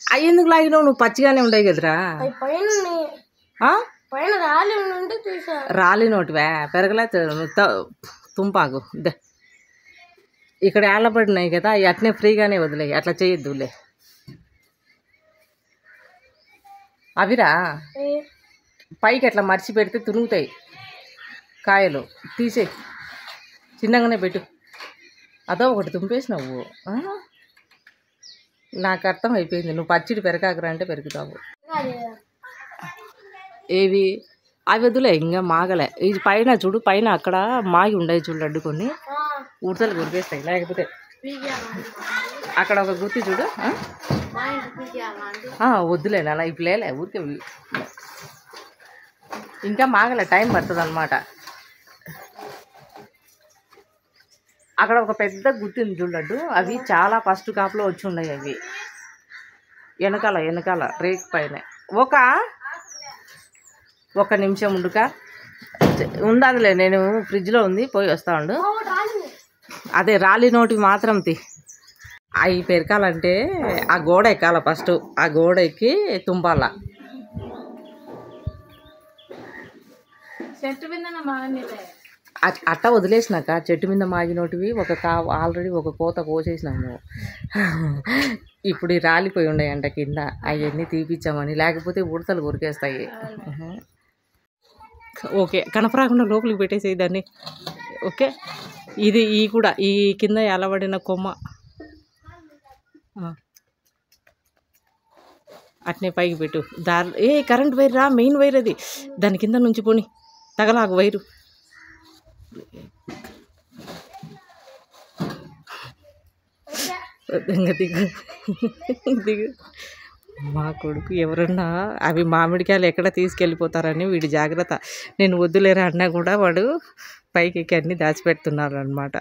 అవి ఎందుకు లాగినావు? నువ్వు పచ్చిగానే ఉండవు కదరా. రాలి నోటివా పెరగలే తుంపాకు ఇక్కడ ఏళ్ళబడినాయి కదా అవి అట్నే ఫ్రీగానే వదిలేయి. అట్లా చేయొద్దులే. అవిరా పైకి అట్లా మర్చి పెడితే తురుగుతాయి కాయలు. తీసేయి, చిన్నగానే పెట్టు. అదో ఒకటి తుంపేసినావు. నాకు అర్థం అయిపోయింది. నువ్వు పచ్చిడి పెరగాకరా అంటే పెరుగుతావు. ఏవి అవి వద్దులే, ఇంకా మాగలే. ఇది పైన చూడు, పైన అక్కడ మాగి ఉండేవి చూడు అడ్డుకొని ఉడతలు గురికేస్తాయి. లేకపోతే అక్కడ ఒక గుర్తి చూడు. వద్దులే అలా ఇప్పుడు లేలే ఊరికే ఇంకా మాగలే, టైం పడుతుంది అన్నమాట. అక్కడ ఒక పెద్ద గుత్తి ఉంది చూడడ్డు. అవి చాలా ఫస్ట్ కాపులో వచ్చి ఉన్నాయి. అవి వెనకాల రేక్ పైన. ఒక నిమిషం ఉండాలిలే, నేను ఫ్రిడ్జ్లో ఉంది, పోయి వస్తా ఉండు. అదే రాలి నోటి మాత్రం అవి పెరకాలంటే ఆ గోడ ఎక్కాల. ఫస్ట్ ఆ గోడ ఎక్కి తుంపాల. చెట్టు మీద అట్ట వదిలేసినాక చెట్టు మీద మాగినోటివి ఆల్రెడీ ఒక కోత కోసేసినాము. ఇప్పుడు రాలిపోయి ఉన్నాయంట కింద. అవన్నీ తీపిచ్చామని, లేకపోతే ఉడతలు కొరికేస్తాయి. ఓకే, కనపరాకుండా లోపలికి పెట్టేసేయి దాన్ని. ఓకే, ఇది కూడా ఈ కింద ఎలబడిన కొమ్మ అట్నే పైకి పెట్టు. కరెంట్ వైర్ రా, మెయిన్ వైర్ అది. దాని కింద నుంచి పోని, తగలాగు వైరు. దిగు. మా కొడుకు ఎవరన్నా అవి మామిడికాయలు ఎక్కడ తీసుకెళ్ళిపోతారని వీడి జాగ్రత్త. నేను వద్దులేరా అన్నా కూడా వాడు పైకి ఎక్కి అన్నీ దాచిపెడుతున్నాడు అన్నమాట.